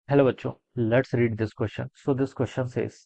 Hello बच्चों, let's read this question. So this question says,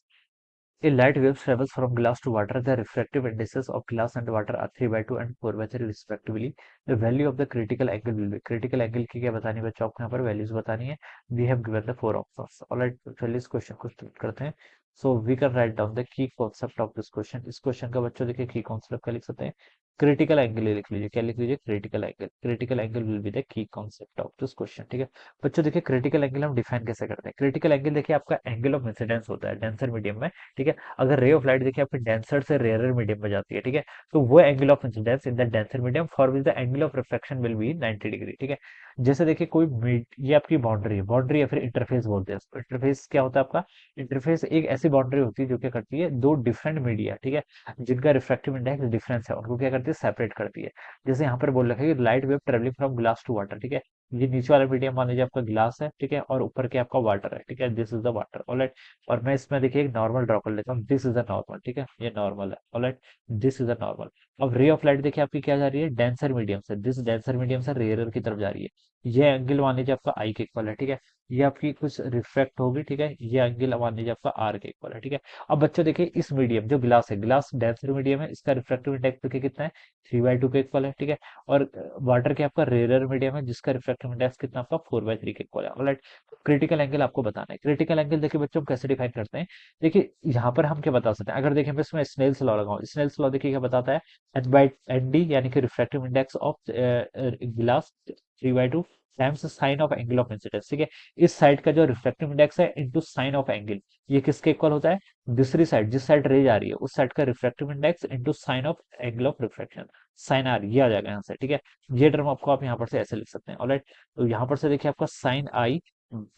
a light wave travels from glass to water. The refractive indices of glass and water are 3/2 and 4/3 respectively. The value of the critical angle will be. Critical angle की क्या बतानी है बच्चों? आपको यहाँ पर values बतानी है. We have given the four options. Alright, तो चलिए इस क्वेश्चन को स्टार्ट करते हैं. So we can write down the key concept of this question. इस क्वेश्चन का बच्चों देखिए की कॉन्सेप्ट क्या लिख सकते हैं? क्रिटिकल एंगल लिख लीजिए. क्या लिख लीजिए? Critical angle. Critical angle will be the key concept of this question. ठीक है बच्चों, देखिए क्रिटिकल एंगल हम डिफाइन कैसे करते हैं. क्रिटिकल एंगल देखिए आपका एंगल ऑफ इंसिडेंस होता है डेंसर मीडियम में. ठीक है, अगर रे ऑफ लाइट देखिए आपकी डेंसर से रेयर मीडियम में जाती है. ठीक है, तो वो angle of incidence in the denser medium for which the angle of reflection will be 90 degree. ठीक है, जैसे देखिए ये आपकी बाउंड्री या फिर इंटरफेस बोलते हैं इसको. इंटरफेस क्या होता है आपका? इंटरफेस एक ऐसी बाउंड्री होती है जो क्या करती है, दो डिफरेंट मीडिया, ठीक है, जिनका रिफ्रैक्टिव इंडेक्स डिफरेंस है, उनको क्या करती है, सेपरेट करती है. जैसे यहाँ पर बोल रखा है कि light wave travelling from glass to water. ठीक है, ये नीचे वाला मीडियम मान लीजिए आपका ग्लास है. ठीक है, और ऊपर के आपका वाटर है. ठीक है, this is the water. Alright, और मैं इसमें देखिए एक नॉर्मल ड्रॉ कर लेता हूँ. This is a normal. ठीक है, ये नॉर्मल है. Alright, this is a normal. अब रे ऑफ लाइट देखिए आपकी क्या जा रही है, डेंसर मीडियम से. दिस डेंसर मीडियम से रेयर की तरफ जा रही है. ये एंगल मान लीजिए आपका आई के इक्वल है. ठीक है, ये आपकी कुछ रिफ्लेक्ट होगी. ठीक है, ये एंगल मान लीजिए आपका आर के इक्वल है. ठीक है, अब बच्चों देखिए इस मीडियम जो ग्लास है, ग्लास डेंसर मीडियम है, इसका रिफ्रैक्टिव इंडेक्स देखिए कितना है, 3/2 के इक्वल है. ठीक है, और वाटर के आपका रेयर मीडियम है जिसका रिफ्रैक्टिव इंडेक्स कितना आपका 4/3 के इक्वल है. ऑलराइट, क्रिटिकल एंगल आपको बताना है. क्रिटिकल एंगल देखिए बच्चों हम कैसे डिफाइन करते हैं. देखिए यहाँ पर हम क्या बता सकते हैं, अगर देखें मैं इसमें स्नेल्स लॉ लगाऊं. स्नेल्स लॉ देखिए क्या बताता है, एच/एन डी यानी कि refractive index of glass 3/2 times sine of angle of incidence. ठीक है, इस साइड का जो रिफ्रैक्टिव इंडेक्स है इंटू साइन ऑफ एंगल, ये किसके इक्वल होता है, दूसरी साइड जिस साइड रे जा रही है उस साइड का refractive index into sine of angle of refraction, sine r. ये आ जाएगा यहाँ से. ठीक है, ये टर्म आपको आप यहाँ पर से ऐसे लिख सकते हैं. ऑलराइट, तो यहाँ पर से देखिए आपका sine i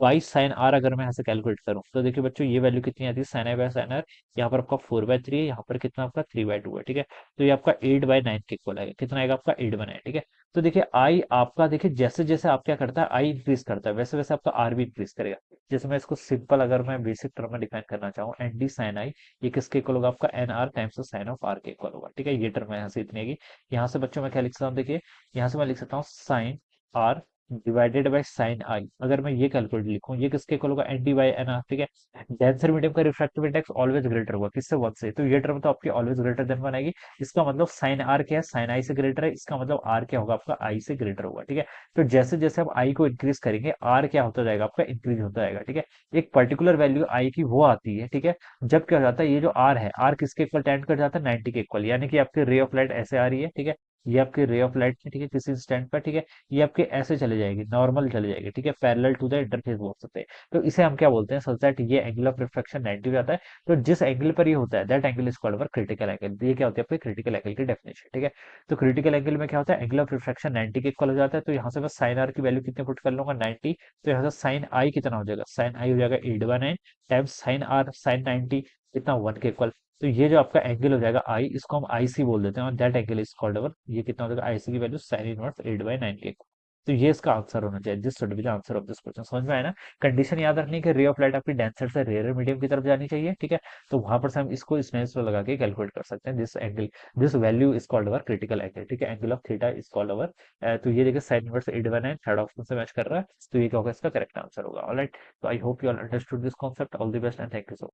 by sine r अगर मैं यहाँ से कैलकुलेट करूँ तो देखिए बच्चों ये वैल्यू कितनी आती है, sine i by sine r. यहाँ पर आपका 4/3 है, यहाँ पर कितना आपका 3/2 है. ठीक है, तो ये आपका 8/9 के इक्वल आएगा. कितना आएगा आपका 8/9. ठीक है, तो देखिए आई आपका देखिए जैसे जैसे आप क्या करता है, आई इंक्रीज करता है वैसे वैसे आपका आर भी इंक्रीज करेगा. जैसे मैं इसको सिंपल अगर मैं बेसिक टर्म में डिफाइन करना चाहूँ, एन डी साइन आई, ये किसके इक्वल होगा आपका n r times sine of r के इक्वल होगा. ठीक है, ये टर्म यहाँ से इतनी आएगी. यहाँ से बच्चों मैं क्या लिख सकता हूँ, देखिए यहाँ से मैं लिख सकता हूँ sine r divided by sine i. अगर मैं ये कैलकुलेट लिखूं, ये किसके इक्वल होगा, n d by n r. ठीक है, डेंसर मीडियम का रिफ्रैक्टिव इंडेक्स ऑलवेज ग्रेटर होगा किससे, 1 से. तो ये टर्म तो आपकी ऑलवेज ग्रेटर देन 1 आएगी. इसका मतलब साइन आर क्या है, साइन आई से ग्रेटर है. इसका मतलब आर क्या होगा आपका, आई से ग्रेटर होगा. ठीक है, तो जैसे जैसे हम आई को इंक्रीज करेंगे आर क्या होता जाएगा आपका, इंक्रीज होता जाएगा. ठीक है, एक पर्टिकुलर वैल्यू आई की वो आती है. ठीक है, जब क्या हो जाता है, ये जो आर है, आर किसके इक्वल टेंड कर जाता है, 90 के इक्वल. यानी कि आपकी रे ऑफ लाइट ऐसे आ रही है. ठीक है, ये आपकी रे ऑफ लाइट है. ठीक है, किसी इंस्टेंट पर. ठीक है, ये आपके ऐसे चले जाएगी, नॉर्मल चले जाएगी. ठीक है, पैरेलल टू द इंटरफेस बोल सकते हैं. तो इसे हम क्या बोलते हैं, सच दैट ये एंगल ऑफ रिफ्रैक्शन 90 पे आता है. तो जिस एंगल पर ये होता है that angle is called critical angle. ये क्या होती है आपकी क्रिटिकल एंगल की डेफिनेशन. ठीक है, तो क्रिटिकल एंगल में क्या होता है, एंगल ऑफ रिफ्रैक्शन 90 के इक्वल हो जाता है. तो यहाँ से मैं साइन आर की वैल्यू कितने पुट कर लूंगा, 90. तो यहाँ से साइन आई कितना हो जाएगा, साइन आई हो जाएगा 8/9 टाइम्स साइन आर साइन 90 कितना 1 के इक्वल. तो ये जो आपका एंगल हो जाएगा आई, इसको हम आई सी बोल देते हैं, और दैट एंगल इज कॉल्ड अवर, ये कितना हो जाएगा आई सी की वैल्यू साइन इनवर्स 8/9 के इक्वल. तो ये इसका आंसर होना चाहिए. This should be the answer of this question. समझ में आया ना. कंडीशन याद रखनी है कि रे ऑफ लाइट आपकी डेंसर से रेयर मीडियम की तरफ जानी चाहिए. ठीक है, तो वहां पर से हम इसको स्नेल्स लॉ लगा के कैलकुलेट कर सकते हैं. This angle, this value is called our critical angle. ठीक है, angle of theta is called अवर, तो ये देखिए साइन इनवर्स 8/9 थर्ड ऑप्शन से मैच कर रहा है. तो ये क्या होगा, इसका करेक्ट आंसर होगा. ऑलराइट, तो I hope you all understood this concept. All the best and thank you so